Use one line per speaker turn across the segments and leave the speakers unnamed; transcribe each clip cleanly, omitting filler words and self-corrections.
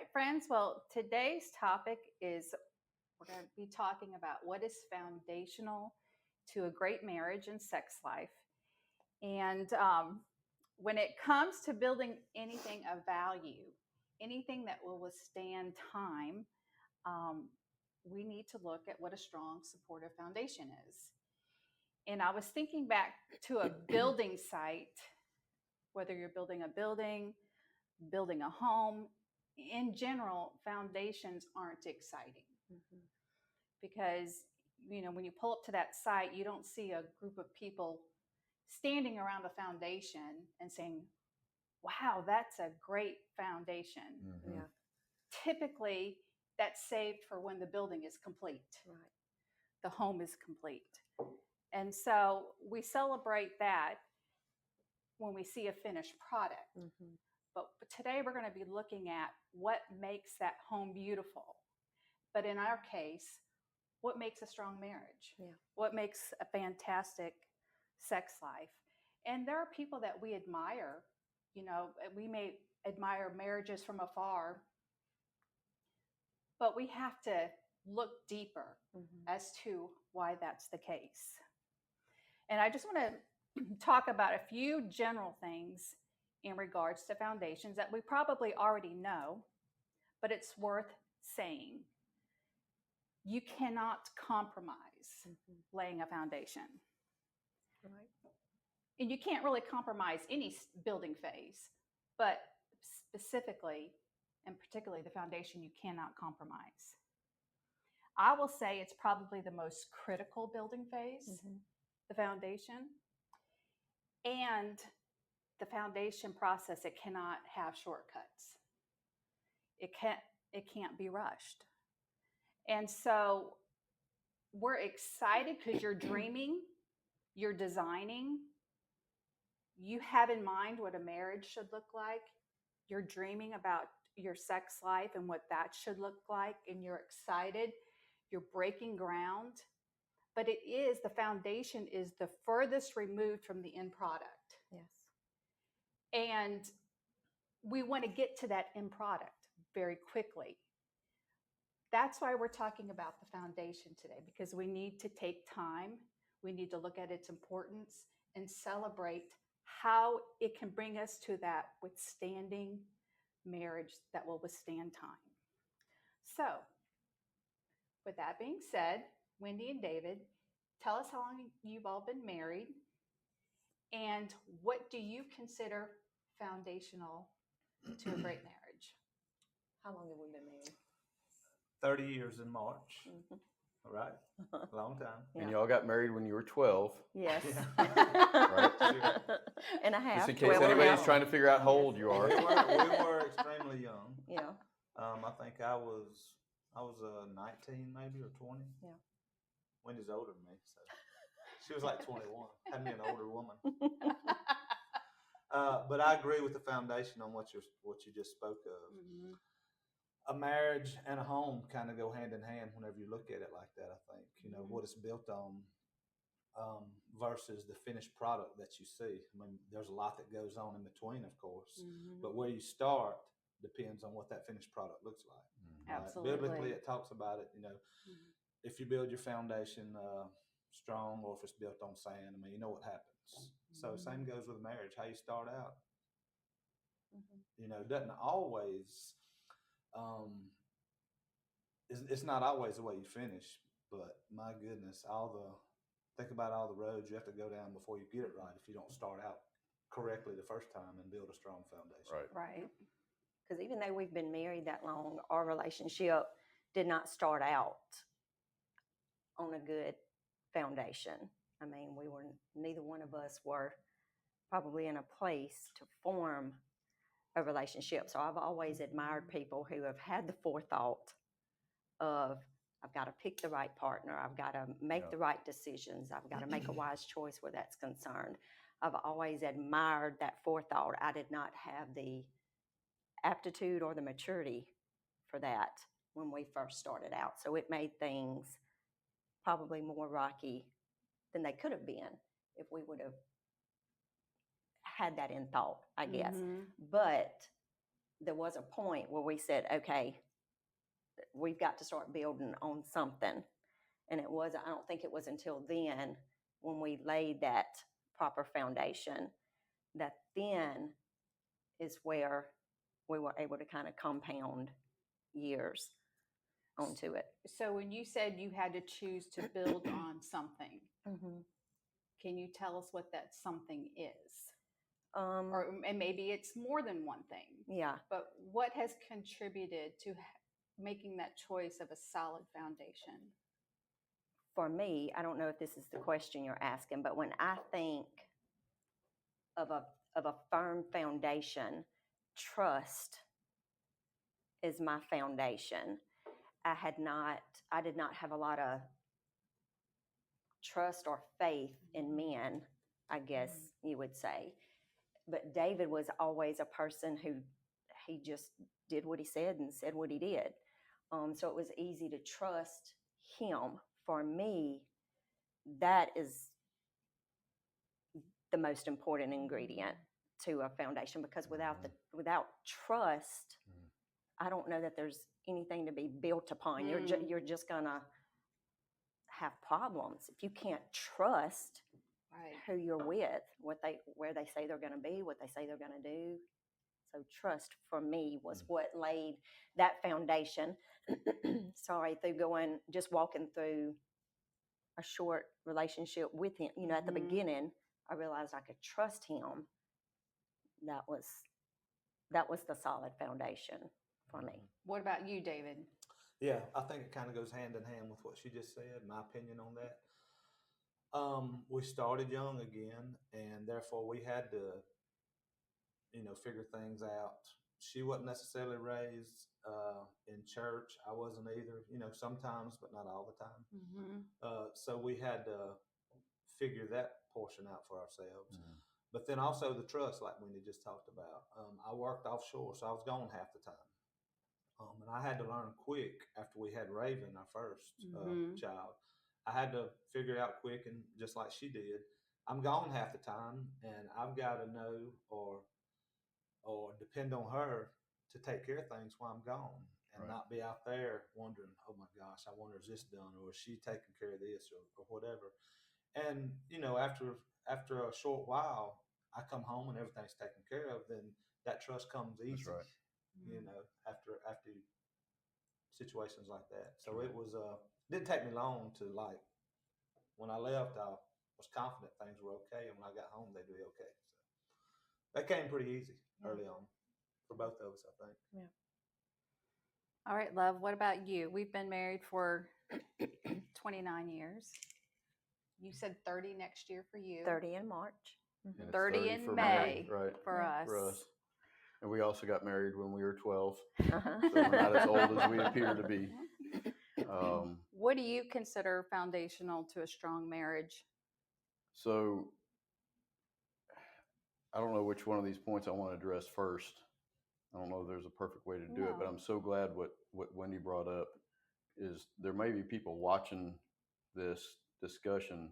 right, friends. Well, today's topic is we're going to be talking about what is foundational to a great marriage and sex life. And when it comes to building anything of value, anything that will withstand time, um, we need to look at what a strong, supportive foundation is. And I was thinking back to a building site, whether you're building a building a home, in general, foundations aren't exciting because, when you pull up to that site, you don't see a group of people standing around the foundation and saying, wow, that's a great foundation.
Yeah.
Typically, that's saved for when the building is complete.
Right.
The home is complete. And so we celebrate that when we see a finished product. But today we're going to be looking at what makes that home beautiful. But in our case, what makes a strong marriage?
Yeah.
What makes a fantastic sex life? And there are people that we admire. We may admire marriages from afar, but we have to look deeper as to why that's the case. And I just want to talk about a few general things in regards to foundations that we probably already know, but it's worth saying. You cannot compromise laying a foundation.
Right.
And you can't really compromise any building phase, but specifically and particularly the foundation, you cannot compromise. I will say it's probably the most critical building phase, the foundation. And the foundation process, it cannot have shortcuts. It can't be rushed. And so we're excited because you're dreaming, you're designing, you have in mind what a marriage should look like. You're dreaming about your sex life and what that should look like, and you're excited. You're breaking ground. But the foundation is the furthest removed from the end product.
Yes.
And we want to get to that end product very quickly. That's why we're talking about the foundation today, because we need to take time. We need to look at its importance and celebrate how it can bring us to that withstanding marriage that will withstand time. So, with that being said, Wendy and David, tell us how long you've all been married and what do you consider foundational to a great marriage?
How long have we been married?
30 years in March. All right. A long time.
Yeah.
And y'all got married when you were 12.
Yes.
Yeah.
Right.
Sure.
And a half.
Just in case
12 and a
anybody's
half.
trying to figure out how old you are.
We were extremely young.
Yeah.
I think I was 19 maybe or 20.
Yeah.
Wendy's older than me, so she was like 21. Had me an older woman. But I agree with the foundation on what you just spoke of. A marriage and a home kind of go hand in hand whenever you look at it like that. I think what it's built on versus the finished product that you see. I mean, there's a lot that goes on in between, of course, but where you start depends on what that finished product looks like.
Absolutely.
Biblically, it talks about it. If you build your foundation strong, or if it's built on sand, I mean, you know what happens. So same goes with marriage. How you start out, doesn't always. It's not always the way you finish, but my goodness, think about all the roads you have to go down before you get it right if you don't start out correctly the first time and build a strong foundation.
Right.
Because even though we've been married that long, our relationship did not start out on a good foundation. I mean, neither one of us were probably in a place to form a relationship. So I've always admired people who have had the forethought of, I've got to pick the right partner. I've got to make the right decisions. I've got to make a wise choice where that's concerned. I've always admired that forethought. I did not have the aptitude or the maturity for that when we first started out. So it made things probably more rocky than they could have been if we would have had that in thought, I guess. But there was a point where we said, okay, we've got to start building on something. And I don't think it was until then when we laid that proper foundation that then is where we were able to kind of compound years onto it.
So when you said you had to choose to build on something, can you tell us what that something is? And maybe it's more than one thing.
Yeah.
But what has contributed to making that choice of a solid foundation?
For me, I don't know if this is the question you're asking, but when I think of a firm foundation, trust is my foundation. I did not have a lot of trust or faith in men, I guess you would say. But David was always a person who he just did what he said and said what he did. So it was easy to trust him. For me, that is the most important ingredient to a foundation, because without trust, I don't know that there's anything to be built upon. You're just gonna have problems if you can't trust who you're with, where they say they're going to be, what they say they're going to do. So trust for me was what laid that foundation. Sorry, through walking through a short relationship with him. At the beginning, I realized I could trust him. That was the solid foundation for me.
What about you, David?
Yeah, I think it kind of goes hand in hand with what she just said, my opinion on that. We started young again, and therefore we had to, figure things out. She wasn't necessarily raised in church. I wasn't either, sometimes, but not all the time. So we had to figure that portion out for ourselves. But then also the trust, like Wendy just talked about. I worked offshore, so I was gone half the time. And I had to learn quick after we had Raven, our first child. I had to figure it out quick, and just like she did, I'm gone half the time, and I've got to know or depend on her to take care of things while I'm gone, and not be out there wondering, oh my gosh, I wonder is this done, or is she taking care of this, or whatever. And after a short while, I come home and everything's taken care of. Then that trust comes easy.
That's right.
After situations like that. So it was didn't take me long to, like, when I left, I was confident things were okay, and when I got home, they'd be okay. So that came pretty easy early on for both of us, I think.
Yeah.
All right, love. What about you? We've been married for 29 years. You said 30 next year for you.
30 in March.
And it's
30 in
for
May,
right?
for us.
For us. And we also got married when we were 12.
Uh-huh.
So we're not as old as we appear to be.
What do you consider foundational to a strong marriage?
So I don't know which one of these points I want to address first. I don't know if there's a perfect way to do it, but I'm so glad what Wendy brought up is there may be people watching this discussion,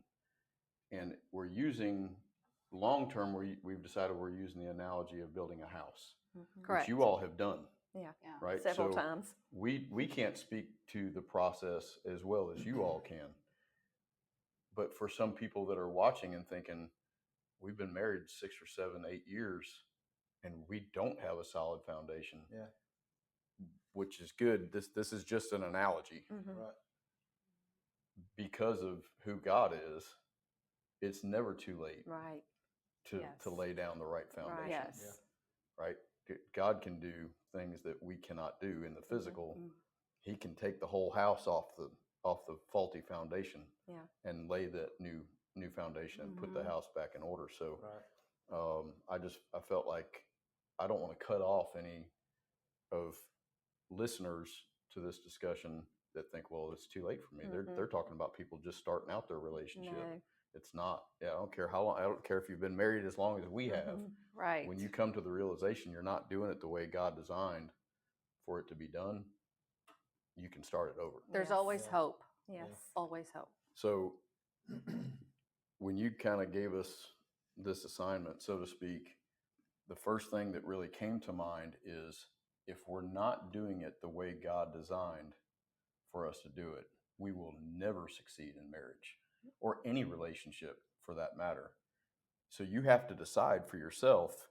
and we're using long-term, we've decided we're using the analogy of building a house,
Correct.
which you all have done.
Yeah.
Right.
Several
So
times.
We can't speak to the process as well as you all can. But for some people that are watching and thinking, we've been married 6 or 7, 8 years, and we don't have a solid foundation.
Yeah.
Which is good. This is just an analogy.
Right.
Because of who God is, it's never too late
Right.
to lay down the right foundation.
Yes.
Yeah.
Right? God can do things that we cannot do in the physical. He can take the whole house off the faulty foundation and lay that new foundation and put the house back in order. So I felt like I don't want to cut off any of listeners to this discussion that think, well, it's too late for me. They're talking about people just starting out their relationship.
No.
It's not. Yeah, I don't care how long. I don't care if you've been married as long as we have.
Right.
When you come to the realization you're not doing it the way God designed for it to be done, you can start it over.
There's
Yes.
always hope.
Yes.
Always hope.
So when you kind of gave us this assignment, so to speak, the first thing that really came to mind is if we're not doing it the way God designed for us to do it, we will never succeed in marriage or any relationship for that matter. So you have to decide for yourself,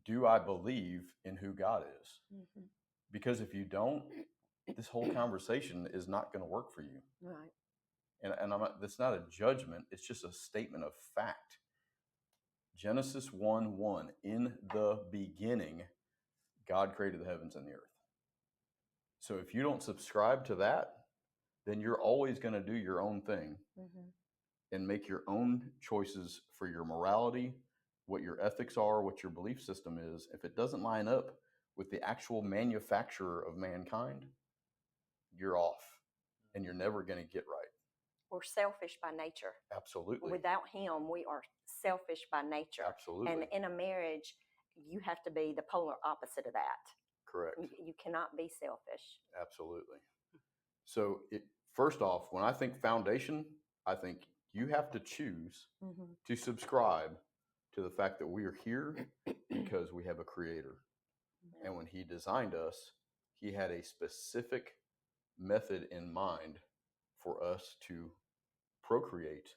do I believe in who God is?
Mm-hmm.
Because if you don't, this whole conversation is not going to work for you.
Right.
And that's not a judgment, it's just a statement of fact. Genesis 1:1, in the beginning, God created the heavens and the earth. So if you don't subscribe to that, then you're always going to do your own thing
Mm-hmm.
and make your own choices for your morality, what your ethics are, what your belief system is. If it doesn't line up with the actual manufacturer of mankind, you're off and you're never going to get right.
We're selfish by nature.
Absolutely.
Without him, we are selfish by nature.
Absolutely.
And in a marriage, you have to be the polar opposite of that.
Correct.
You cannot be selfish.
Absolutely. So first off, when I think foundation, I think you have to choose
Mm-hmm.
to subscribe to the fact that we are here because we have a creator. And when he designed us, he had a specific method in mind for us to procreate,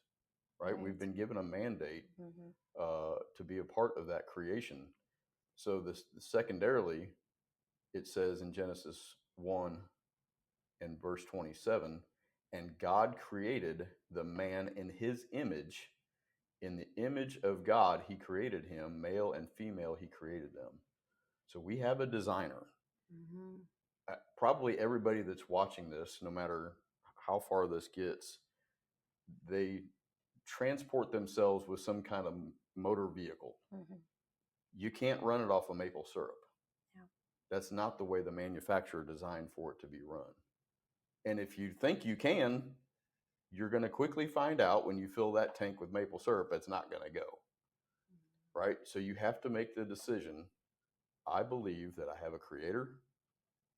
right? We've been given a mandate to be a part of that creation. So secondarily, it says in Genesis 1 and verse 27, and God created the man in his image. In the image of God, he created him, male and female, he created them. So we have a designer.
Mm-hmm.
Probably everybody that's watching this, no matter how far this gets, they transport themselves with some kind of motor vehicle.
Mm-hmm.
You can't run it off of maple syrup.
Yeah.
That's not the way the manufacturer designed for it to be run. And if you think you can, you're going to quickly find out when you fill that tank with maple syrup, it's not going to go. Right? So you have to make the decision. I believe that I have a creator.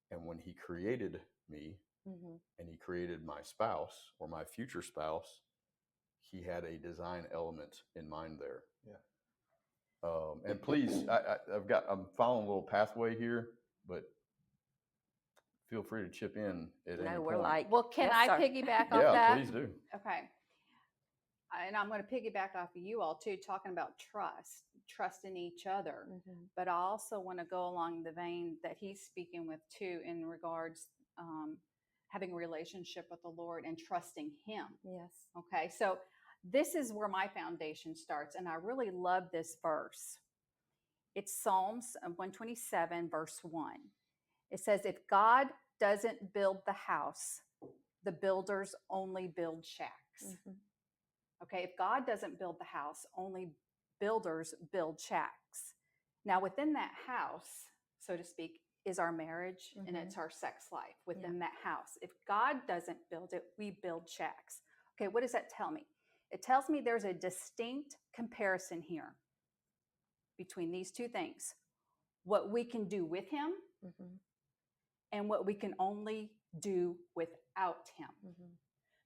And when he created me and he created my spouse or my future spouse, he had a design element in mind there.
Yeah.
And please, I'm following a little pathway here, but feel free to chip in at any
We're
point.
like,
Well, can
yes,
I
sir.
piggyback off
Yeah,
that?
please do.
Okay. And I'm going to piggyback off of you all too, talking about trust in each other.
Mm-hmm.
But I also want to go along the vein that he's speaking with too, in regards having a relationship with the Lord and trusting Him.
Yes.
Okay, so this is where my foundation starts, and I really love this verse. It's Psalms 127, verse 1. It says, "If God doesn't build the house, the builders only build shacks."
Mm-hmm.
Okay, if God doesn't build the house, only builders build shacks. Now, within that house, so to speak, is our marriage and it's our sex life within that house. If God doesn't build it, we build shacks. Okay, what does that tell me? It tells me there's a distinct comparison here between these two things: what we can do with Him and what we can only do without Him.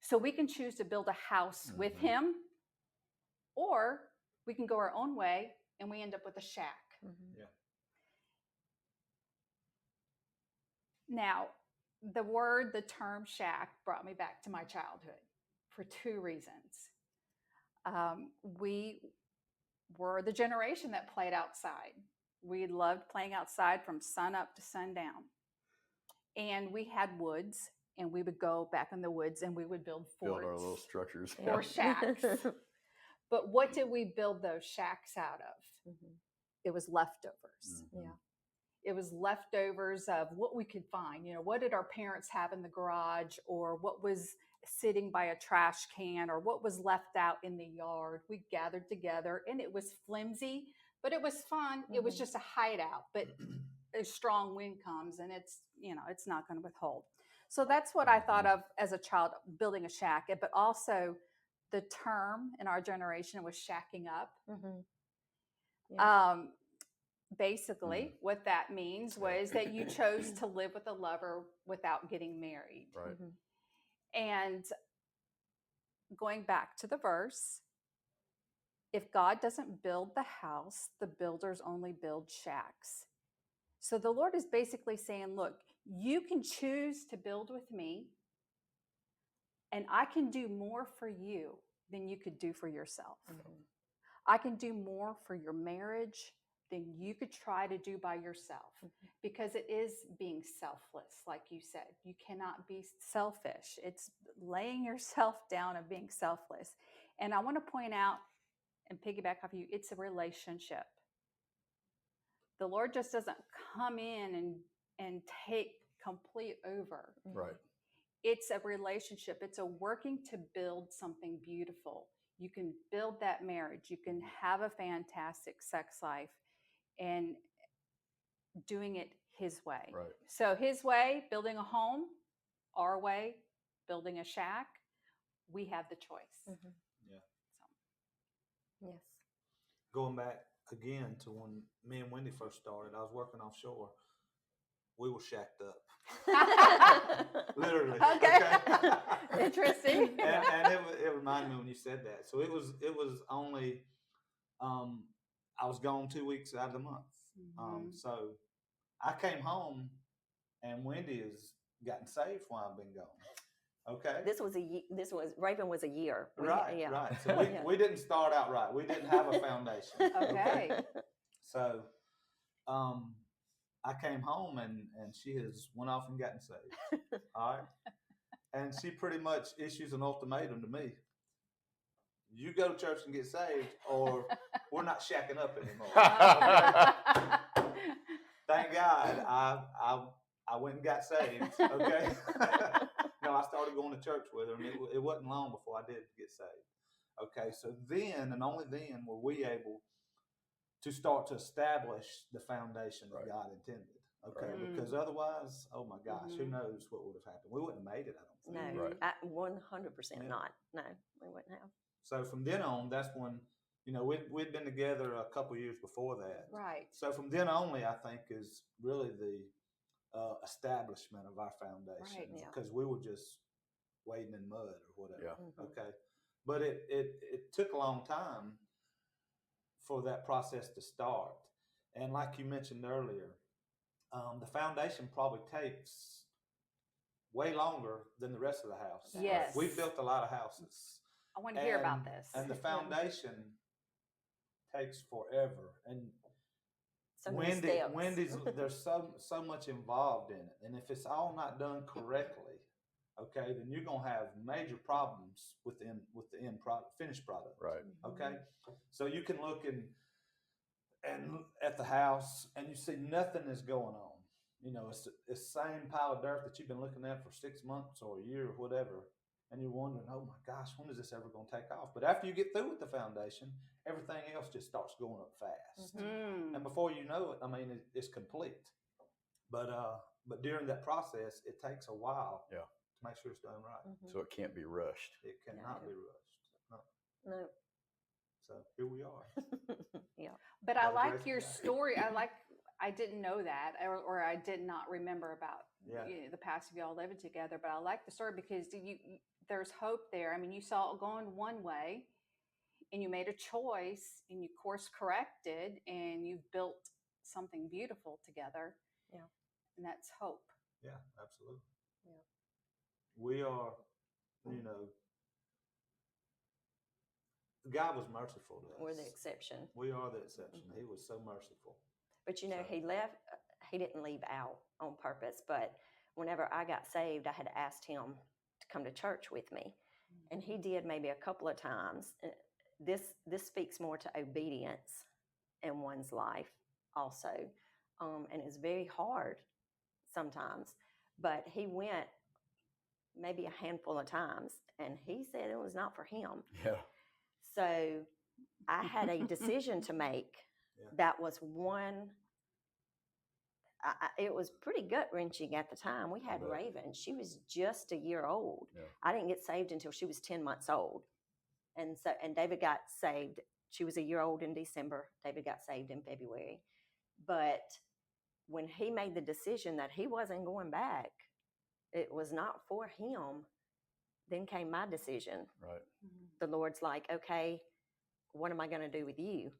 So we can choose to build a house with Him, or we can go our own way and we end up with a shack.
Yeah.
Now, the term shack brought me back to my childhood for two reasons. We were the generation that played outside. We loved playing outside from sun up to sundown. And we had woods, and we would go back in the woods and we would build forts.
Build our little structures.
Or shacks. But what did we build those shacks out of? It was leftovers.
Yeah.
It was leftovers of what we could find. You know, what did our parents have in the garage, or what was sitting by a trash can, or what was left out in the yard? We gathered together, and it was flimsy, but it was fun. It was just a hideout, but a strong wind comes and it's not going to withhold. So that's what I thought of as a child, building a shack. But also the term in our generation was shacking up. Basically, what that means was that you chose to live with a lover without getting married.
Right.
And going back to the verse, if God doesn't build the house, the builders only build shacks. So the Lord is basically saying, look, you can choose to build with me, and I can do more for you than you could do for yourself.
Mhm.
I can do more for your marriage than you could try to do by yourself, because it is being selfless. Like you said, you cannot be selfish. It's laying yourself down and being selfless. And I want to point out and piggyback off you, it's a relationship. The Lord just doesn't come in and take complete over.
Right.
It's a relationship. It's a working to build something beautiful. You can build that marriage. You can have a fantastic sex life, and doing it His way.
Right.
So His way, building a home; our way, building a shack. We have the choice.
Mhm.
Yeah.
So.
Yes.
Going back again to when me and Wendy first started, I was working offshore. We were shacked up. Literally.
Okay. Interesting.
And it reminded me when you said that. So it was only I was gone 2 weeks out of the month. So I came home and Wendy has gotten saved while I've been gone. Okay.
This was Raven was a year.
Right.
Yeah.
Right. So we didn't start out right. We didn't have a foundation.
Okay.
So I came home and she has went off and gotten saved. All right. And she pretty much issues an ultimatum to me. You go to church and get saved, or we're not shacking up anymore. Okay? Thank God I went and got saved. Okay. No, I started going to church with her, and it wasn't long before I did get saved. Okay. So then, and only then, were we able to start to establish the foundation that
Right.
God intended. Okay.
Right.
Because otherwise, oh my gosh, who
Mhm.
knows what would have happened? We wouldn't have made it, I don't think.
No,
Right.
100%
Yeah.
not. No, we wouldn't have.
So from then on, that's when, we'd been together a couple of years before that.
Right.
So from then only, I think, is really the establishment of our foundation.
Right.
Yeah.
Because we were just wading in mud or whatever.
Yeah.
Mhm.
Okay. But it took a long time for that process to start. And like you mentioned earlier, the foundation probably takes way longer than the rest of the house.
Yes.
We've built a lot of houses.
I want to hear about this.
And the foundation takes forever. And
So many steps.
Wendy's there's so much involved in it. And if it's all not done correctly, okay, then you're gonna have major problems with the end product, finished product.
Right.
Okay. So you can look and at the house and you see nothing is going on. It's the same pile of dirt that you've been looking at for 6 months or a year or whatever. And you're wondering, oh my gosh, when is this ever going to take off? But after you get through with the foundation, everything else just starts going up fast.
Mm.
And before you know it, it's complete. But during that process, it takes a while to make sure it's done right.
Mhm.
So it can't be rushed.
It cannot be rushed. No.
No.
So here we are.
Yeah.
But
By
I
the
like
grace of
your
God.
story. I didn't know that, or I did not remember about the past of y'all living together. But I like the story because there's hope there. I mean, you saw it going one way, and you made a choice, and you course corrected, and you built something beautiful together.
Yeah.
And that's hope.
Yeah, absolutely.
Yeah.
We are, God was merciful to us.
We're the exception.
We are the exception. He was so merciful.
But
So-
he left. He didn't leave out on purpose. But whenever I got saved, I had asked him to come to church with me, and he did maybe a couple of times. This speaks more to obedience in one's life, also, and it's very hard sometimes. But he went maybe a handful of times, and he said it was not for him.
Yeah.
So I had a decision to make.
Yeah.
That was one. It was pretty gut wrenching at the time. We had
bet.
Raven. She was just a year old.
Yeah.
I didn't get saved until she was 10 months old. And David got saved. She was a year old in December. David got saved in February. But when he made the decision that he wasn't going back, it was not for him, then came my decision.
Right.
The Lord's like, okay, what am I going to do with you?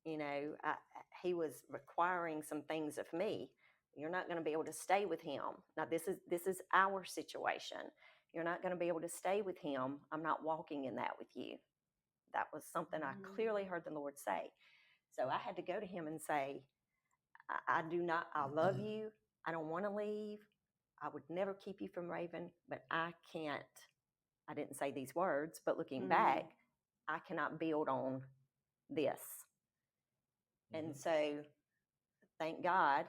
He was requiring some things of me. You're not going to be able to stay with him. Now, this is our situation. You're not going to be able to stay with him. I'm not walking in that with you. That was something I clearly heard the Lord say. So I had to go to him and say, I do not, I love you. I don't want to leave. I would never keep you from Raven, but I can't. I didn't say these words, but looking back, I cannot build on this. And so, thank God,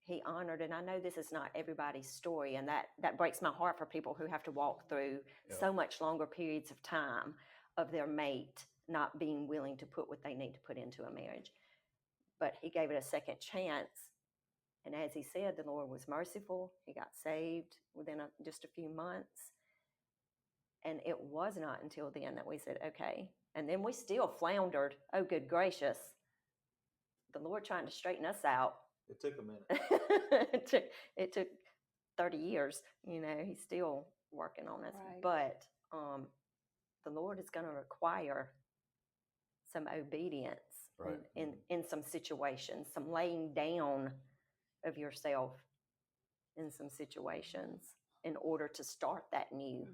he honored, and I know this is not everybody's story, and that breaks my heart for people who have to walk through so much longer periods of time of their mate not being willing to put what they need to put into a marriage. But he gave it a second chance, and as he said, the Lord was merciful. He got saved within just a few months, and it was not until then that we said, okay. And then we still floundered. Oh, good gracious. The Lord trying to straighten us out.
It took a minute.
it took 30 years. He's still working on us.
Right.
But the Lord is going to require some obedience in some situations, some laying down of yourself in some situations in order to start that new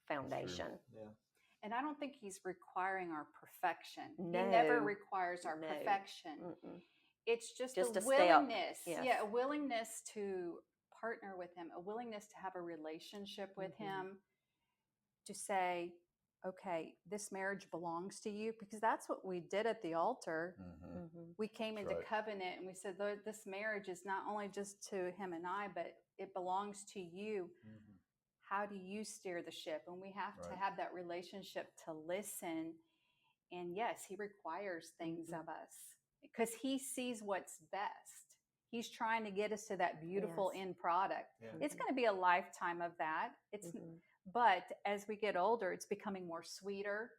foundation.
Yeah.
And I don't think he's requiring our perfection.
No.
He never requires our perfection. It's just a willingness.
Yes.
Yeah, a willingness to partner with him, a willingness to have a relationship with him, to say, okay, this marriage belongs to you, because that's what we did at the altar. We came into covenant and we said, Lord, this marriage is not only just to him and I, but it belongs to you. How do you steer the ship? And we have to have that relationship to listen. And yes, he requires things of us because he sees what's best. He's trying to get us to that beautiful end product. It's going to be a lifetime of that. But as we get older, it's becoming more sweeter.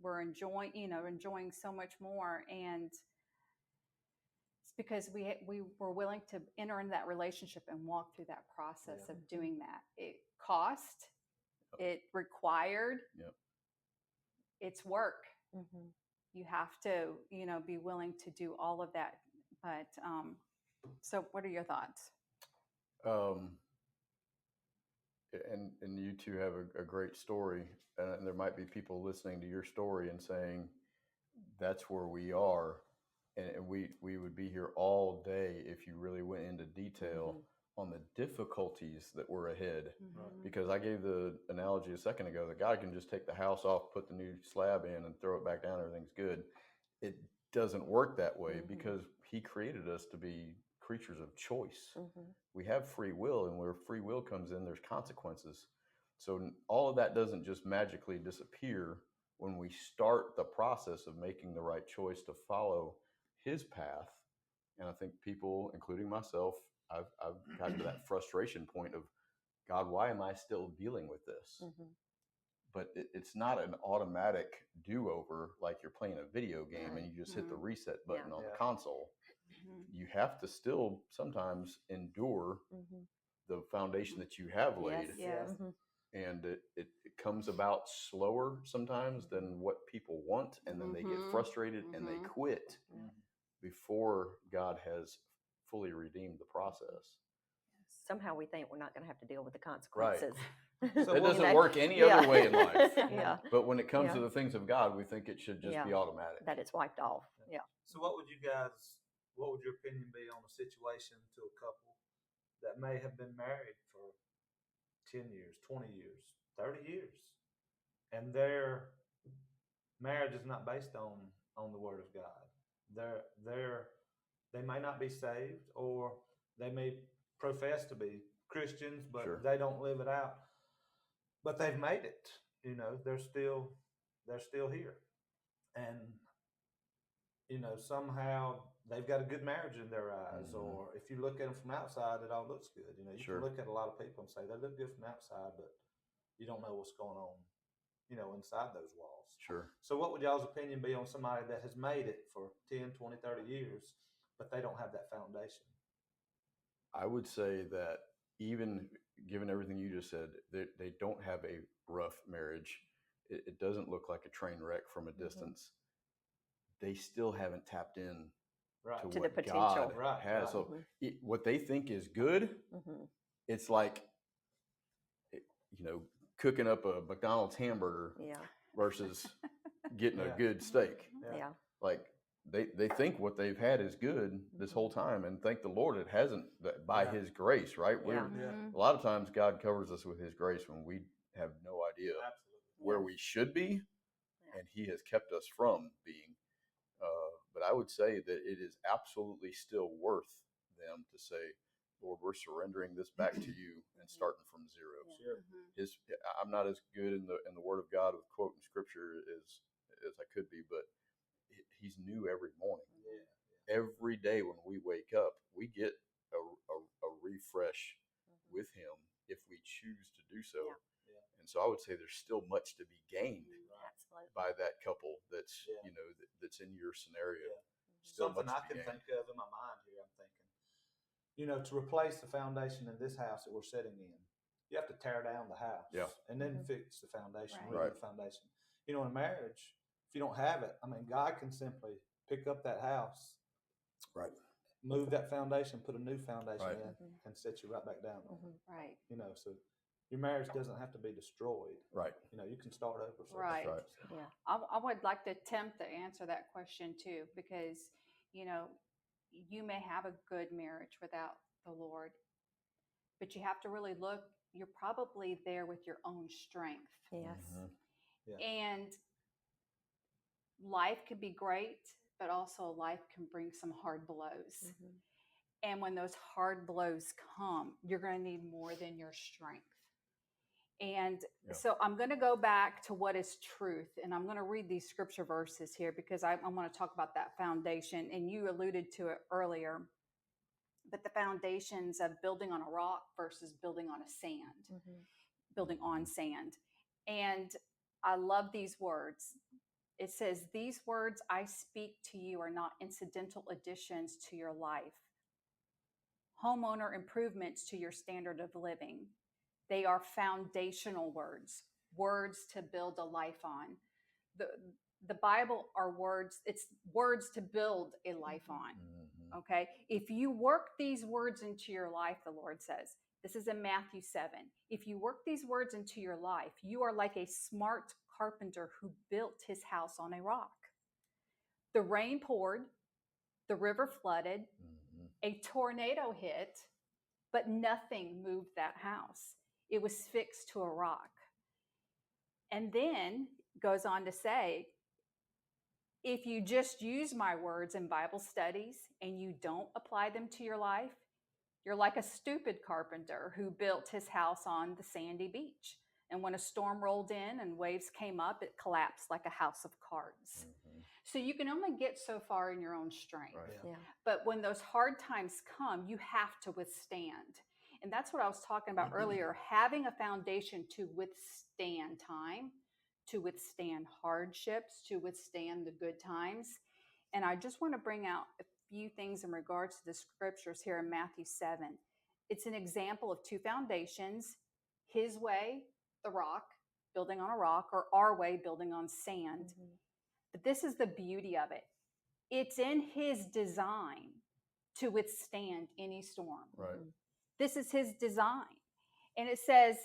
We're enjoying so much more. And it's because we were willing to enter into that relationship and walk through that process of doing that. It cost, it required, it's work. You have to, be willing to do all of that. But so what are your thoughts?
And you two have a great story, and there might be people listening to your story and saying, that's where we are. And we would be here all day if you really went into detail on the difficulties that were ahead. Because I gave the analogy a second ago that God can just take the house off, put the new slab in, and throw it back down, everything's good. It doesn't work that way because he created us to be creatures of choice. We have free will, and where free will comes in, there's consequences. So all of that doesn't just magically disappear when we start the process of making the right choice to follow his path. And I think people, including myself, I've gotten to that frustration point of, God, why am I still dealing with this? But it's not an automatic do-over like you're playing a video game and you just hit the reset button on the console. You have to still sometimes endure the foundation that you have laid. And it comes about slower sometimes than what people want, and then they get frustrated and they quit before God has fully redeemed the process.
Somehow we think we're not going to have to deal with the consequences.
So
it doesn't work any other way in life. But when it comes to the things of God, we think it should just be automatic.
That it's wiped off.
So what would your opinion be on a situation to a couple that may have been married for 10 years, 20 years, 30 years, and their marriage is not based on the Word of God? They may not be saved, or they may profess to be Christians, but they don't live it out. But they've made it. They're still here, and somehow they've got a good marriage in their eyes. Or if you look at them from outside, it all looks good. You can look at a lot of people and say they look good from outside, but you don't know what's going on, inside those walls. So what would y'all's opinion be on somebody that has made it for 10, 20, 30 years, but they don't have that foundation?
I would say that even given everything you just said, they don't have a rough marriage. It doesn't look like a train wreck from a distance. They still haven't tapped in
Right.
to
To the
what
potential.
God
Right,
has.
right.
So what they think is good, it's like, cooking up a McDonald's hamburger
Yeah.
versus getting a
Yeah.
good steak.
Yeah.
Yeah.
Like they think what they've had is good this whole time, and thank the Lord it hasn't, that by
Yeah.
His grace, right?
Yeah.
Yeah.
A lot of times God covers us with His grace when we have no idea
Absolutely.
where we should be, and He has kept us from being. But I would say that it is absolutely still worth them to say, Lord, we're surrendering this back to you and starting from zero.
Sure.
I'm not as good in the Word of God with quoting Scripture as I could be, but He's new every morning.
Yeah.
Every day when we wake up, we get a refresh with Him if we choose to do so.
Yeah.
And so I would say there's still much to be gained
Absolutely.
by that couple that's
Yeah.
that's in your scenario.
Yeah.
Still
Something
much
I
to be
can
gained.
think of in my mind here, I'm thinking, to replace the foundation in this house that we're sitting in, you have to tear down the house and then fix the foundation,
Right.
rebuild the foundation. In a marriage, if you don't have it, God can simply pick up that house,
Right.
move that foundation, put a new foundation
Right.
in, and set you right back down on it.
Right.
So your marriage doesn't have to be destroyed.
Right.
You can start over. So
Right.
Right.
Yeah.
I would like to attempt to answer that question too, because, you may have a good marriage without the Lord, but you have to really look, you're probably there with your own strength.
Yes.
Yeah.
And life can be great, but also life can bring some hard blows. And when those hard blows come, you're going to need more than your strength. And so I'm going to go back to what is truth. And I'm going to read these scripture verses here because I want to talk about that foundation. And you alluded to it earlier, but the foundations of building on a rock versus building on a sand, building on sand. And I love these words. It says, "These words I speak to you are not incidental additions to your life, homeowner improvements to your standard of living. They are foundational words, words to build a life on." The Bible are words, it's words to build a life on. Okay? If you work these words into your life, the Lord says, this is in Matthew 7. If you work these words into your life, you are like a smart carpenter who built his house on a rock. The rain poured, the river flooded, a tornado hit, but nothing moved that house. It was fixed to a rock. And then goes on to say, if you just use my words in Bible studies and you don't apply them to your life, you're like a stupid carpenter who built his house on the sandy beach. And when a storm rolled in and waves came up, it collapsed like a house of cards. So you can only get so far in your own strength.
Right.
Yeah.
But when those hard times come, you have to withstand. And that's what I was talking about earlier, having a foundation to withstand time, to withstand hardships, to withstand the good times. And I just want to bring out a few things in regards to the scriptures here in Matthew 7. It's an example of two foundations: his way, the rock, building on a rock, or our way, building on sand. But this is the beauty of it. It's in his design to withstand any storm.
Right.
This is his design. And it says,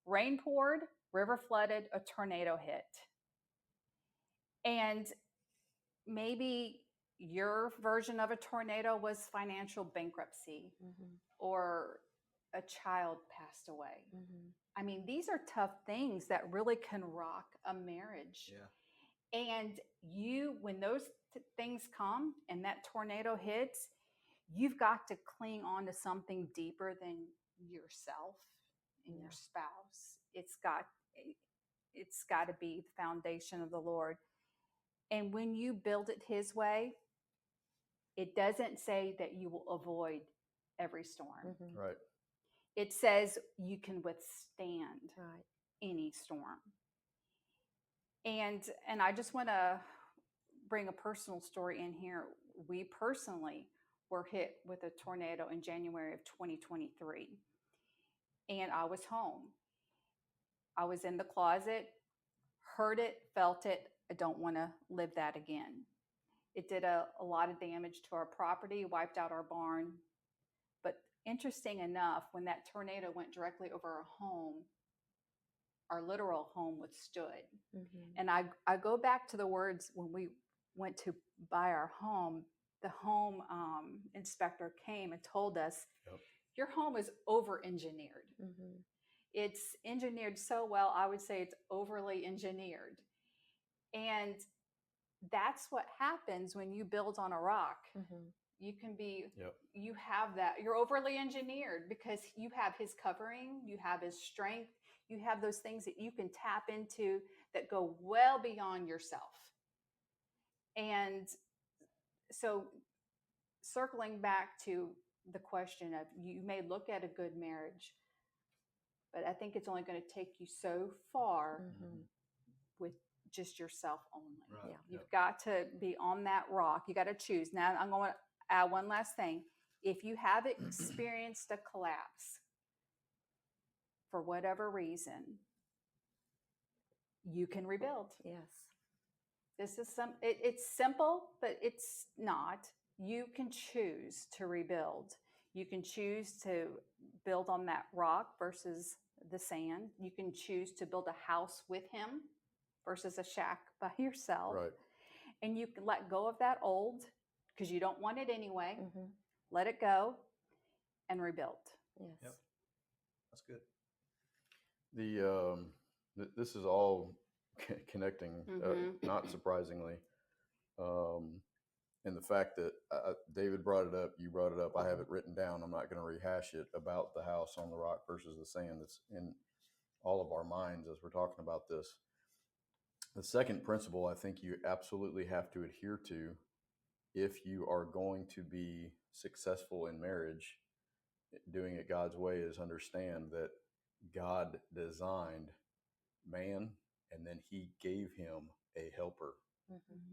rain poured, river flooded, a tornado hit. And maybe your version of a tornado was financial bankruptcy or a child passed away. I mean, these are tough things that really can rock a marriage.
Yeah.
And when those things come and that tornado hits, you've got to cling on to something deeper than yourself and your spouse. It's got to be the foundation of the Lord. And when you build it his way, it doesn't say that you will avoid every storm.
Right.
It says you can withstand any storm. And I just want to bring a personal story in here. We personally were hit with a tornado in January of 2023. And I was home. I was in the closet, heard it, felt it. I don't want to live that again. It did a lot of damage to our property, wiped out our barn. But interesting enough, when that tornado went directly over our home, our literal home withstood. And I go back to the words when we went to buy our home, the home inspector came and told us,
Yep.
your home is over-engineered. It's engineered so well, I would say it's overly engineered. And that's what happens when you build on a rock. You can be,
Yep.
you have that, you're overly engineered because you have his covering, you have his strength, you have those things that you can tap into that go well beyond yourself. And so circling back to the question of, you may look at a good marriage, but I think it's only going to take you so far with just yourself only.
Right.
Yeah.
You've got to be on that rock. You got to choose. Now, I'm going to add one last thing. If you have experienced a collapse for whatever reason, you can rebuild.
Yes.
This is it's simple, but it's not. You can choose to rebuild. You can choose to build on that rock versus the sand. You can choose to build a house with him versus a shack by yourself.
Right.
And you can let go of that old because you don't want it anyway. Let it go and rebuild.
Yes.
Yep. That's good.
This is all connecting, not surprisingly. And the fact that David brought it up, you brought it up, I have it written down. I'm not going to rehash it about the house on the rock versus the sand. That's in all of our minds as we're talking about this. The second principle I think you absolutely have to adhere to if you are going to be successful in marriage, doing it God's way, is understand that God designed man and then he gave him a helper,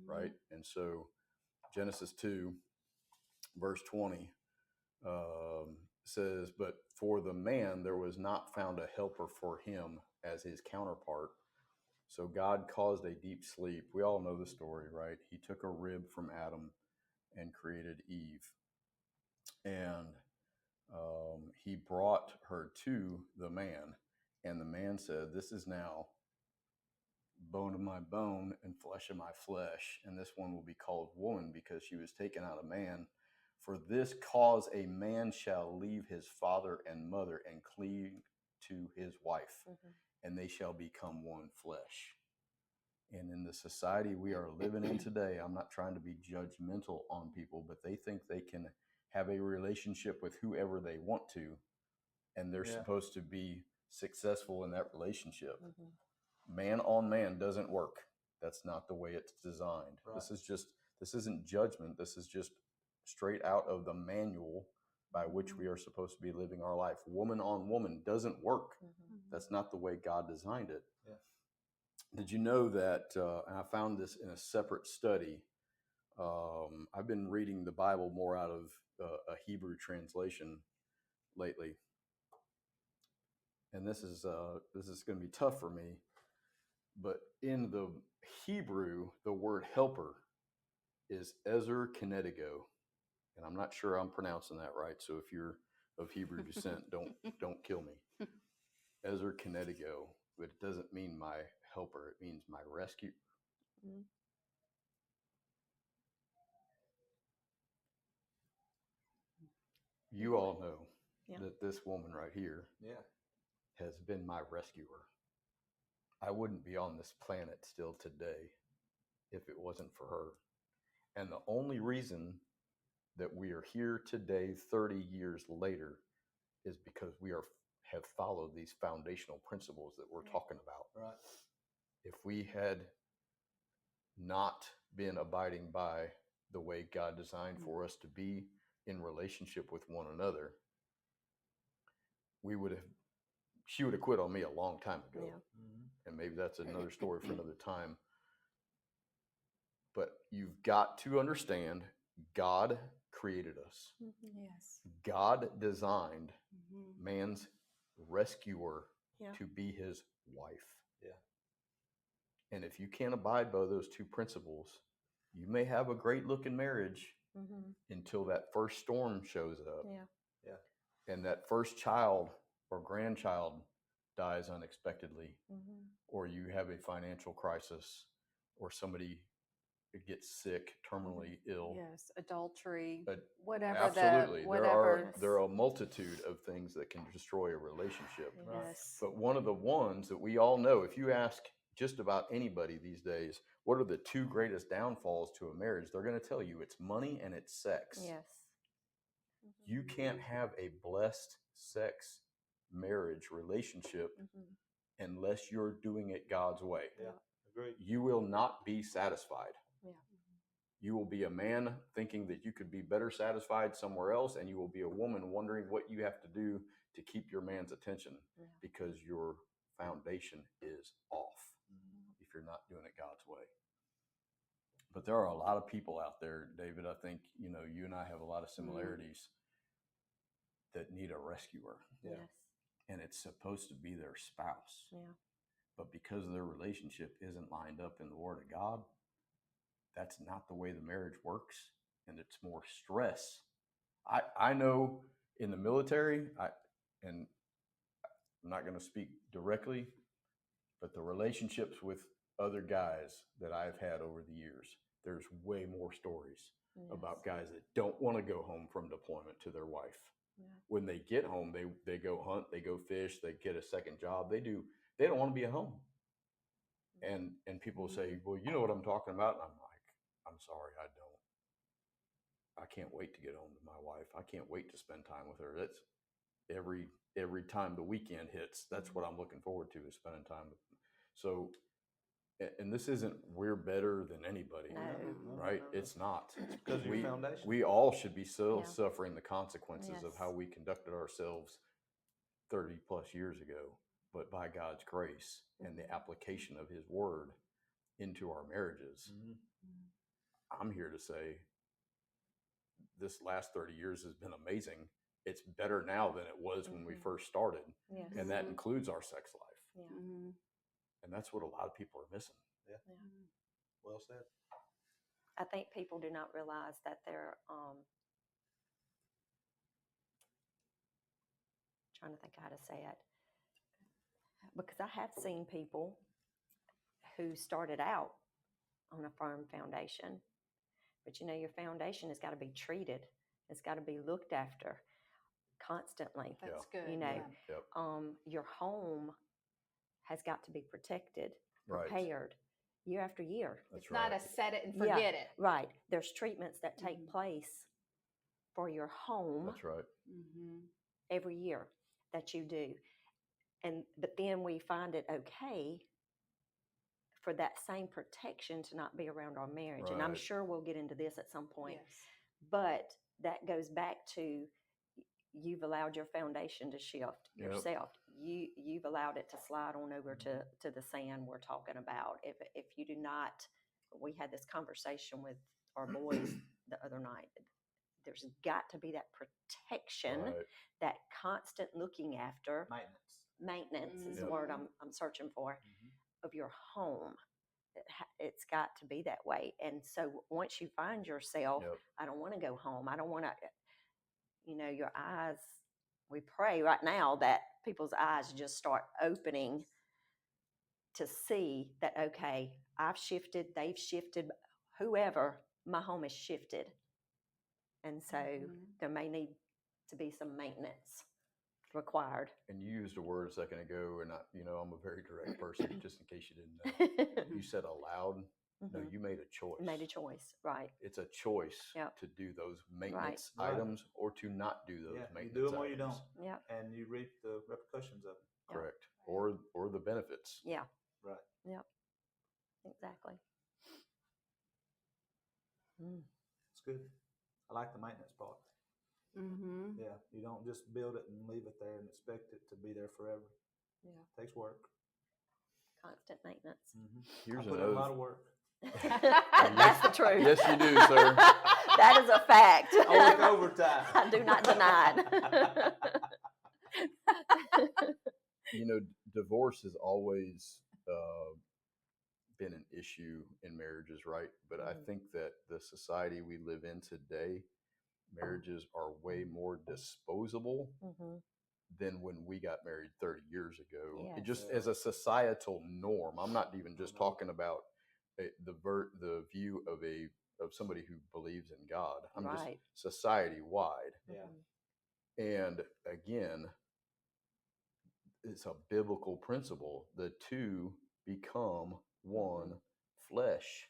right? And so Genesis 2, verse 20 says, but for the man there was not found a helper for him as his counterpart. So God caused a deep sleep. We all know the story, right? He took a rib from Adam and created Eve. And he brought her to the man. And the man said, this is now bone of my bone and flesh of my flesh. And this one will be called woman because she was taken out of man. For this cause a man shall leave his father and mother and cleave to his wife, and they shall become one flesh. And in the society we are living in today, I'm not trying to be judgmental on people, but they think they can have a relationship with whoever they want to, and they're supposed to be successful in that relationship. Man on man doesn't work. That's not the way it's designed. Right. This isn't judgment. This is just straight out of the manual by which we are supposed to be living our life. Woman on woman doesn't work. That's not the way God designed it. Yeah. Did you know that, and I found this in a separate study, I've been reading the Bible more out of a Hebrew translation lately. And this is going to be tough for me, but in the Hebrew, the word helper is ezer kenedigo. And I'm not sure I'm pronouncing that right. So if you're of Hebrew descent, don't kill me. Ezer kenedigo, but it doesn't mean my helper. It means my rescue. You all know that this woman right here has been my rescuer. I wouldn't be on this planet still today if it wasn't for her. And the only reason that we are here today, 30 years later, is because we have followed these foundational principles that we're talking about.
Right.
If we had not been abiding by the way God designed for us to be in relationship with one another, she would have quit on me a long time ago. And maybe that's another story for another time. But you've got to understand, God created us.
Yes.
God designed man's rescuer to be his wife. Yeah. And if you can't abide by those two principles, You may have a great looking marriage
Mm-hmm.
until that first storm shows up.
Yeah.
And that first child or grandchild dies unexpectedly,
Mm-hmm.
or you have a financial crisis, or somebody gets sick, terminally ill.
Yes, adultery,
But
whatever
absolutely,
whatever.
there are a multitude of things that can destroy a relationship.
Right.
Yes.
But one of the ones that we all know, if you ask just about anybody these days, what are the two greatest downfalls to a marriage? They're going to tell you it's money and it's sex.
Yes.
You can't have a blessed sex marriage relationship
Mm-hmm.
unless you're doing it God's way.
Yeah. Agreed.
You will not be satisfied.
Yeah.
You will be a man thinking that you could be better satisfied somewhere else, and you will be a woman wondering what you have to do to keep your man's attention because your foundation is off if you're not doing it God's way. But there are a lot of people out there, David. I think, you and I have a lot of similarities that need a rescuer.
Yeah.
Yes.
And it's supposed to be their spouse.
Yeah.
But because their relationship isn't lined up in the Word of God, that's not the way the marriage works. And it's more stress. I know in the military, and I'm not going to speak directly, but the relationships with other guys that I've had over the years, there's way more stories about guys that don't want to go home from deployment to their wife.
Yeah.
When they get home, they go hunt, they go fish, they get a second job. They don't want to be at home. And people say, well, you know what I'm talking about? And I'm like, I'm sorry, I don't. I can't wait to get home to my wife. I can't wait to spend time with her. That's every time the weekend hits, that's what I'm looking forward to, is spending time with them. So, and this isn't we're better than anybody, right?
No.
It's not.
It's because of your foundation.
We all should be suffering the consequences of
Yes.
how we conducted ourselves 30 plus years ago. But by God's grace and the application of His Word into our marriages, I'm here to say this last 30 years has been amazing. It's better now than it was when we first started.
Yes.
And that includes our sex life.
Yeah.
Mm-hmm.
And that's what a lot of people are missing.
Yeah. Well said.
I think people do not realize that they're trying to think how to say it, because I have seen people who started out on a firm foundation, but your foundation has got to be treated. It's got to be looked after constantly.
That's good.
Your home has got to be protected,
Right.
prepared year after year.
That's
It's not
right.
a set it and forget it.
Right. There's treatments that take place for your home
That's right.
every year that you do. But then we find it okay for that same protection to not be around our marriage. And I'm
Right.
sure we'll get into this at some point.
Yes.
But that goes back to you've allowed your foundation to shift yourself. You've allowed it to slide on over to the sand we're talking about. If you do not, we had this conversation with our boys the other night. There's got to be that protection,
Right.
that constant looking after.
Maintenance.
Is the word I'm searching for, of your home. It's got to be that way. And so once you find yourself, I don't want to go home. I don't want to, your eyes, we pray right now that people's eyes just start opening to see that, okay, I've shifted, they've shifted, whoever, my home has shifted. And so there may need to be some maintenance required.
And you used a word a second ago, and I'm a very direct person, just in case you didn't know. You said allowed. No, you made a choice.
Made a choice, right.
It's a choice to do those maintenance items or to not do those maintenance items.
You do them or you don't.
Yeah.
And you reap the repercussions of it.
Correct. Or the benefits.
Yeah.
Right.
Yep. Exactly.
It's good. I like the maintenance part. Yeah, you don't just build it and leave it there and expect it to be there forever.
Yeah.
It takes work.
Constant maintenance.
Here's
I put in a lot of work.
That's the truth.
Yes, you do, sir.
That is a fact.
I work overtime.
I do not deny it.
Divorce is always been an issue in marriages, right? But I
Mhm.
think that the society we live in today, marriages are way more disposable
Mhm.
than when we got married 30 years ago. It
Yes.
just
Yeah.
as a societal norm. I'm not even just
I know.
talking about the view of somebody who believes in God. I'm
Right.
just society wide.
Yeah.
Mhm.
And again, it's a biblical principle. The two become one flesh.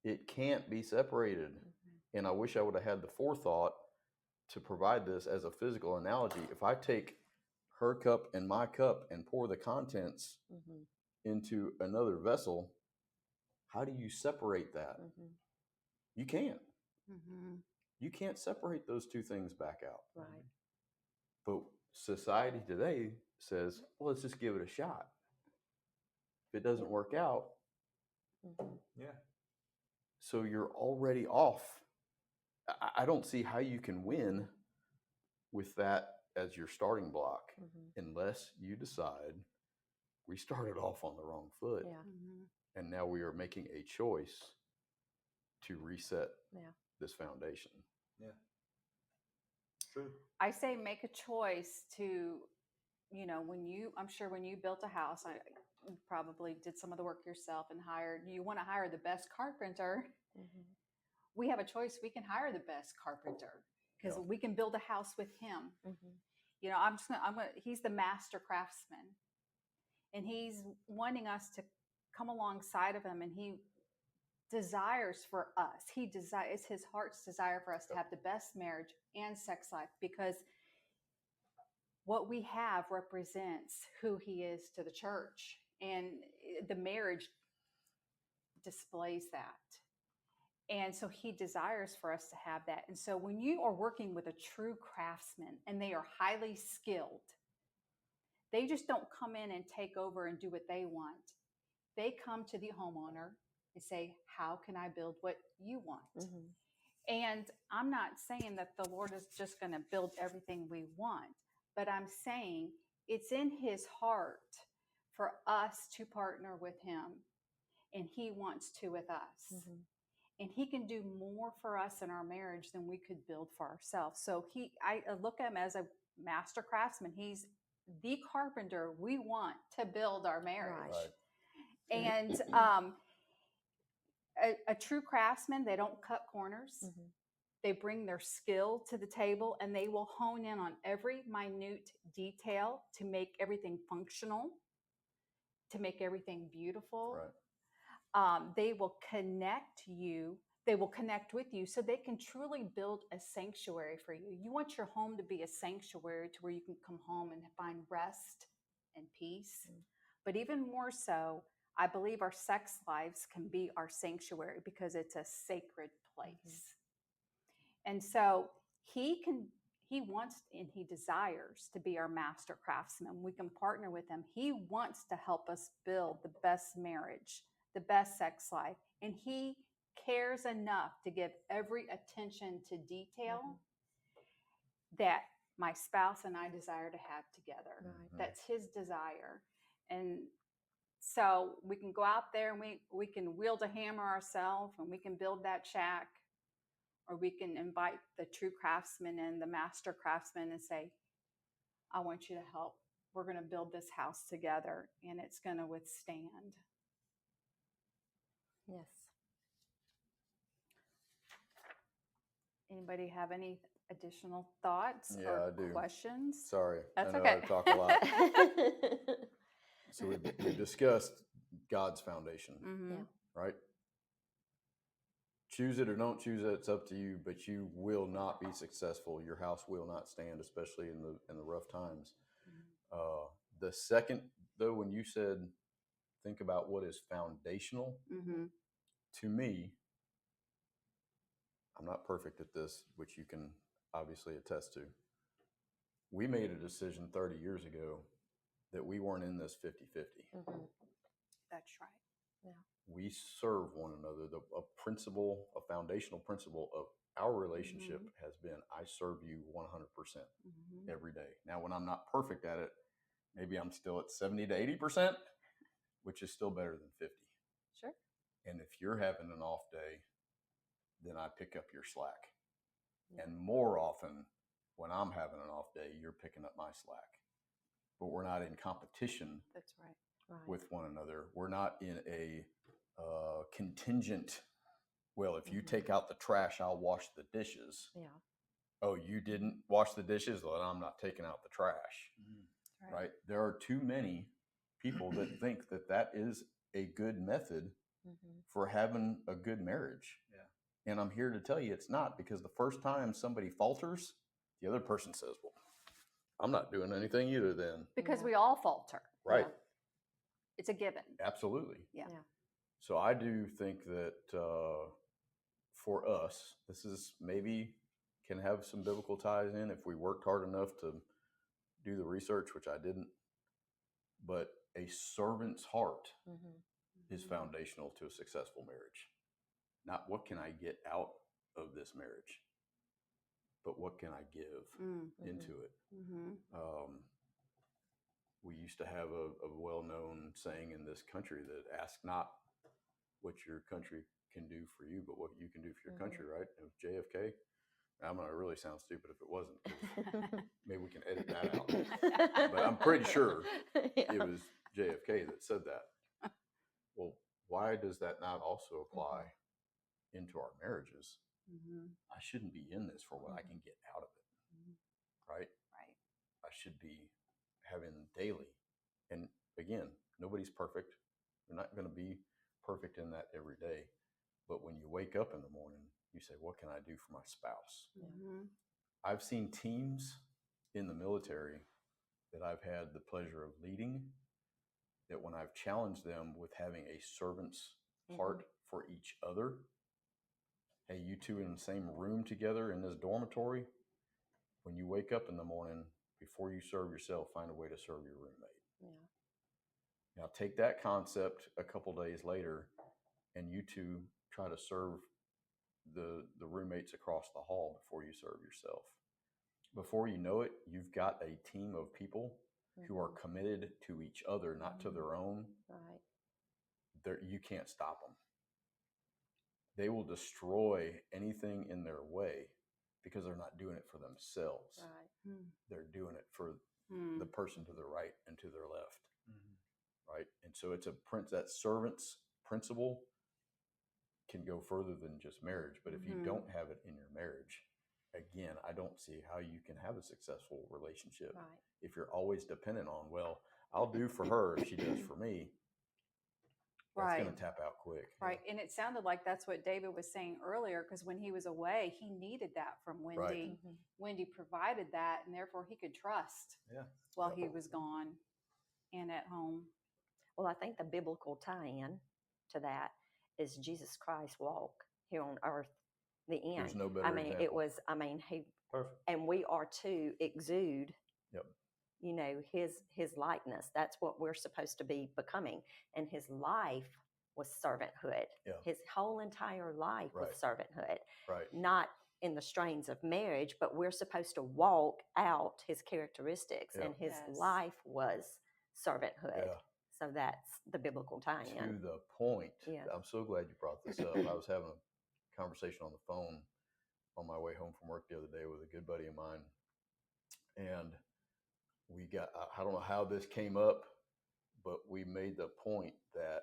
It can't be separated.
Mhm.
And I wish I would have had the forethought to provide this as a physical analogy. If I take her cup and my cup and pour the contents
Mhm.
into another vessel, how do you separate that?
Mhm.
You can't.
Mm-hmm.
You can't separate those two things back out.
Right.
But society today says, well, let's just give it a shot. If it doesn't work out,
Mhm.
Yeah.
so you're already off. I don't see how you can win with that as your starting block
Mhm.
unless you decide we started off on the wrong foot
Yeah.
Mm-hmm.
and now we are making a choice to reset
Yeah.
this foundation.
Yeah. True.
I say make a choice to, I'm sure when you built a house, you probably did some of the work yourself and you want to hire the best carpenter.
Mhm.
We have a choice. We can hire the best carpenter because
Yeah.
we can build a house with him.
Mhm.
He's the master craftsman, and he's wanting us to come alongside of him, and he desires for us. It's his heart's desire for us to
Yep.
have the best marriage and sex life, because what we have represents who he is to the church, and the marriage displays that. And so he desires for us to have that. And so when you are working with a true craftsman and they are highly skilled, they just don't come in and take over and do what they want. They come to the homeowner and say, how can I build what you want?
Mhm.
And I'm not saying that the Lord is just going to build everything we want, but I'm saying it's in his heart for us to partner with him, and he wants to with us.
Mhm.
And he can do more for us in our marriage than we could build for ourselves. So I look at him as a master craftsman. He's the carpenter we want to build our marriage.
Right.
And a true craftsman, they don't cut corners.
Mhm.
They bring their skill to the table, and they will hone in on every minute detail to make everything functional, to make everything beautiful.
Right.
They will connect you. They will connect with you so they can truly build a sanctuary for you. You want your home to be a sanctuary to where you can come home and find rest and peace.
Mm.
But even more so, I believe our sex lives can be our sanctuary because it's a sacred place. And so he wants and he desires to be our master craftsman. We can partner with him. He wants to help us build the best marriage, the best sex life. And he cares enough to give every attention to detail that my spouse and I desire to have together.
Right.
That's his desire. And so we can go out there and we can wield a hammer ourselves and we can build that shack, or we can invite the true craftsman and the master craftsman and say, I want you to help. We're going to build this house together, and it's going to withstand.
Yes.
Anybody have any additional thoughts
Yeah,
or
I do.
questions?
Sorry.
That's
I know
okay.
I talk a lot. So we discussed God's foundation,
Mm-hmm.
Yeah.
right? Choose it or don't choose it, it's up to you, but you will not be successful. Your house will not stand, especially in the rough times. The second, though, when you said think about what is foundational,
Mm-hmm.
to me, I'm not perfect at this, which you can obviously attest to. We made a decision 30 years ago that we weren't in this 50-50.
Mhm.
That's right.
We serve one another. A principle, a foundational principle of our relationship has been, I serve you 100% every day. Now, when I'm not perfect at it, maybe I'm still at 70 to 80%, which is still better than 50.
Sure.
And if you're having an off day, then I pick up your slack.
Yeah.
And more often, when I'm having an off day, you're picking up my slack. But we're not in competition
That's right.
Right.
with one another. We're not in a contingent, well, if you take out the trash, I'll wash the dishes.
Yeah.
Oh, you didn't wash the dishes? Well, then I'm not taking out the trash. Right? There are too many people that think that that is a good method for having a good marriage.
Yeah.
And I'm here to tell you it's not, because the first time somebody falters, the other person says, well, I'm not doing anything either then.
Because
Yeah.
we all falter.
Right.
It's a given.
Absolutely.
Yeah.
So I do think that for us, this is maybe can have some biblical ties in if we worked hard enough to do the research, which I didn't. But a servant's heart is foundational to a successful marriage. Not what can I get out of this marriage, but what can I give into it. We used to have a well-known saying in this country that ask not what your country can do for you, but what you can do for your country, right? It was JFK. I'm going to really sound stupid if it wasn't, 'cause maybe we can edit that out. But I'm pretty sure it was JFK that said that. Well, why does that not also apply into our marriages? I shouldn't be in this for what I can get out of it, right?
Right.
I should be having daily. And again, nobody's perfect. We're not going to be perfect in that every day. But when you wake up in the morning, you say, what can I do for my spouse? I've seen teams in the military that I've had the pleasure of leading, that when I've challenged them with having a servant's heart for each other, hey, you two in the same room together in this dormitory, when you wake up in the morning, before you serve yourself, find a way to serve your roommate. Now take that concept a couple days later, and you two try to serve the roommates across the hall before you serve yourself. Before you know it, you've got a team of people who are committed to each other, not to their own. Right. You can't stop them. They will destroy anything in their way because they're not doing it for themselves. Right. They're doing it for the person to the right and to their left. Right. And so it's that servant's principle can go further than just marriage. But if you don't have it in your marriage, again, I don't see how you can have a successful relationship. Right. If you're always dependent on, well, I'll do for her if she does for me. That's going to tap out quick.
Right. And it sounded like that's what David was saying earlier, because when he was away, he needed that from Wendy. Right. Wendy provided that, and therefore he could trust while he was gone and at home.
Well, I think the biblical tie-in to that is Jesus Christ's walk here on earth, the end.
There's no better example.
It was, he, perfect. And we are to exude, his likeness. That's what we're supposed to be becoming. And his life was servanthood. Yeah. His whole entire life was servanthood.
Right.
Not in the strains of marriage, but we're supposed to walk out his characteristics. And his life was servanthood. Yeah. So that's the biblical tie-in.
To the point. Yeah. I'm so glad you brought this up. I was having a conversation on the phone on my way home from work the other day with a good buddy of mine. And we got, I don't know how this came up, but we made the point that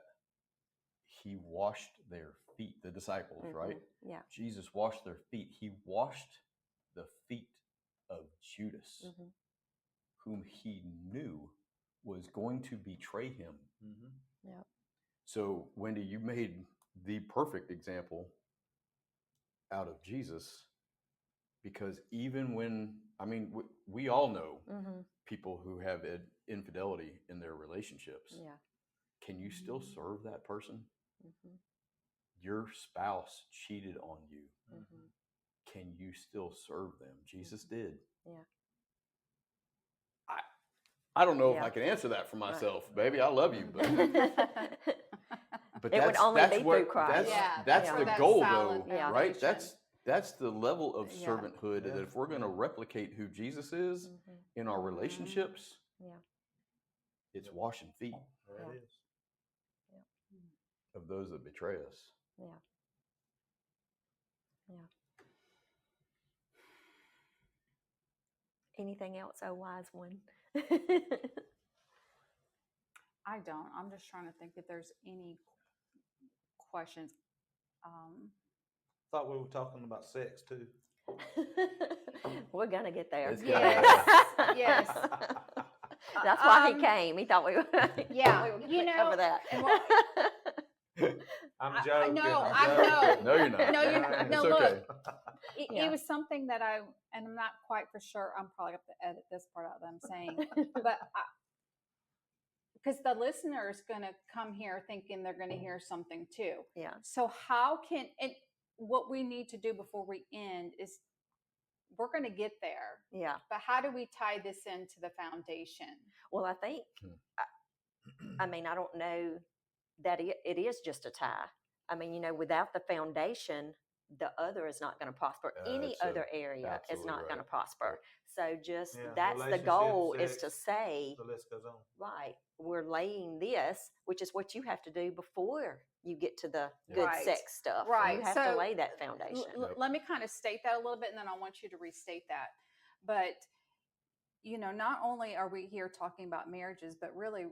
he washed their feet, the disciples, right?
Yeah.
Jesus washed their feet. He washed the feet of Judas, whom he knew was going to betray him.
Yep.
So, Wendy, you made the perfect example out of Jesus, because even when, we all know people who have infidelity in their relationships.
Yeah.
Can you still serve that person? Your spouse cheated on you. Can you still serve them? Jesus did.
Yeah.
I don't know if I can answer that for myself, baby. I love you, but
it would only be through Christ.
That's the goal, though, right?
Foundation.
That's the level of servanthood. That if we're going to replicate who Jesus is in our relationships, it's washing feet.
There it is.
of those that betray us.
Yeah. Anything else, oh wise one?
I don't. I'm just trying to think if there's any questions.
Thought we were talking about sex too.
We're gonna get there.
It's
Yes, yes.
That's why he came. He thought we would.
Yeah,
we were
you
gonna
know,
cover that.
and
I'm joking.
know,
I'm
I
joking.
No, you're not.
No, you're
It's
no.
okay.
Look,
Yeah.
it was something that and I'm not quite for sure. I'm probably going to have to edit this part out that I'm saying, but because the listener is going to come here thinking they're going to hear something too.
Yeah.
So and what we need to do before we end is we're going to get there.
Yeah.
But how do we tie this into the foundation?
Well, I think, I mean, I don't know that it is just a tie. I mean, you know, without the foundation, the other is not going to prosper. Any other area is not going to prosper. So just that's the goal, is to say,
the list goes on.
Right, we're laying this, which is what you have to do before you get to the good
Right.
sex stuff.
Right.
You have to lay that foundation.
Let me kind of state that a little bit, and then I want you to restate that. But, you know, not only are we here talking about marriages, but really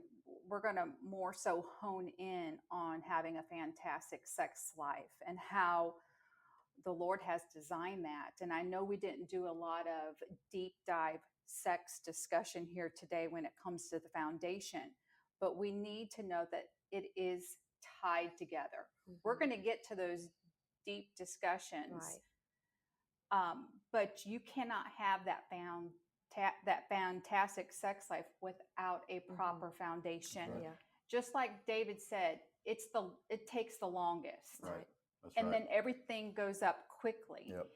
we're going to more so hone in on having a fantastic sex life and how the Lord has designed that. And I know we didn't do a lot of deep dive sex discussion here today when it comes to the foundation, but we need to know that it is tied together. Mm-hmm. We're going to get to those deep discussions, right. But you cannot have that fantastic sex life without a proper foundation. Right. Yeah. Just like David said, it takes the longest.
Right. That's
and
right.
then everything goes up quickly.
Yep.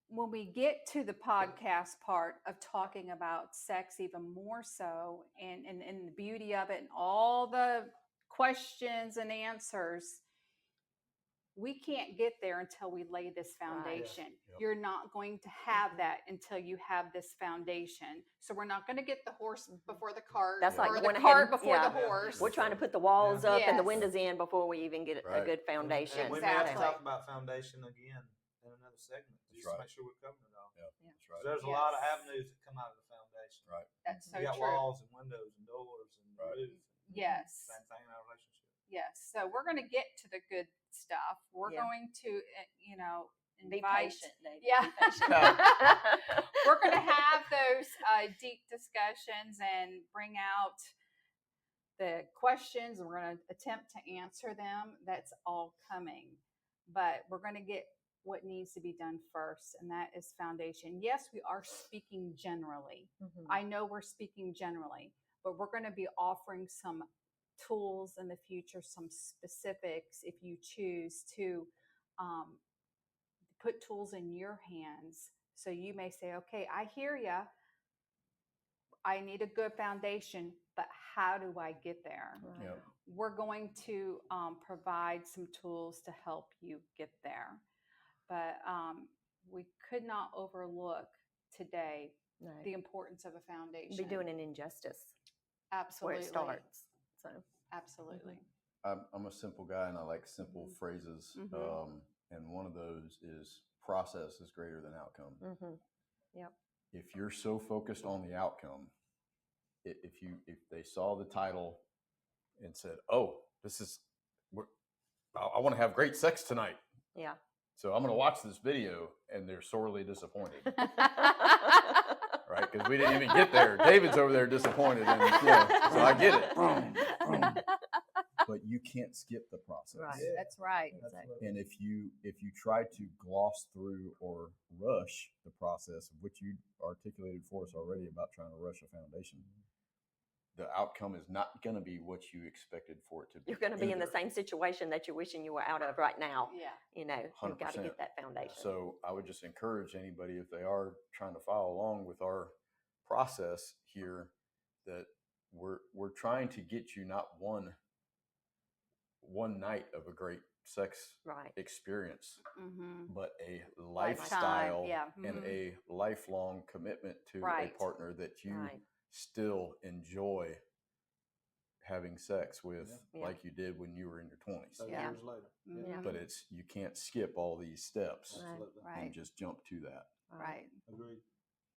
When we get to the podcast part of talking about sex even more so, and the beauty of it and all the questions and answers, we can't get there until we lay this foundation. Right. Yep. You're not going to have that until you have this foundation. So we're not going to get the horse before the cart.
That's like
the cart before the horse.
We're trying to put the walls up and the windows in before we even get a good foundation.
And we may have to talk about foundation again in another segment. Just to make sure we're covering it all.
Yeah. That's right.
There's a lot of avenues that come out of the foundation.
Right.
That's so
true. You got walls and windows and doors and roofs.
Yes.
Same thing in our relationship.
Yes. So we're going to get to the good stuff. We're going to, invite.
Be patient, David.
Yeah. We're going to have those deep discussions and bring out the questions. We're going to attempt to answer them. That's all coming. But we're going to get what needs to be done first, and that is foundation. Yes, we are speaking generally. Mm-hmm. I know we're speaking generally, but we're going to be offering some tools in the future, some specifics, if you choose to put tools in your hands. So you may say, okay, I hear ya. I need a good foundation, but how do I get there?
Right.
Yep.
We're going to provide some tools to help you get there. But we could not overlook today the importance of a foundation.
Be doing an injustice.
Absolutely.
Where it starts. So
absolutely.
I'm a simple guy, and I like simple phrases. Mm-hmm. And one of those is process is greater than outcome.
Mm-hmm. Yep.
If you're so focused on the outcome, if they saw the title and said, "Oh, I want to have great sex tonight,"
yeah.
So I'm going to watch this video, and they're sorely disappointed. Right? Because we didn't even get there. David's over there disappointed, and so I get it. But you can't skip the process.
Right. Yeah. That's right.
And if you try to gloss through or rush the process, of which you articulated for us already about trying to rush a foundation, the outcome is not going to be what you expected for it to be.
You're going to be in the same situation that you're wishing you were out of right now.
Yeah.
You've got to get that foundation.
So I would just encourage anybody, if they are trying to follow along with our process here, that we're trying to get you not one night of a great sex experience, but a lifestyle and a lifelong commitment to a partner that you still enjoy having sex with
Yeah.
like you did when you were in your 20s.
30
Yeah.
years later.
Yeah.
But you can't skip all these steps
Right.
Absolutely.
Right.
and just jump to that.
Right.
Agreed.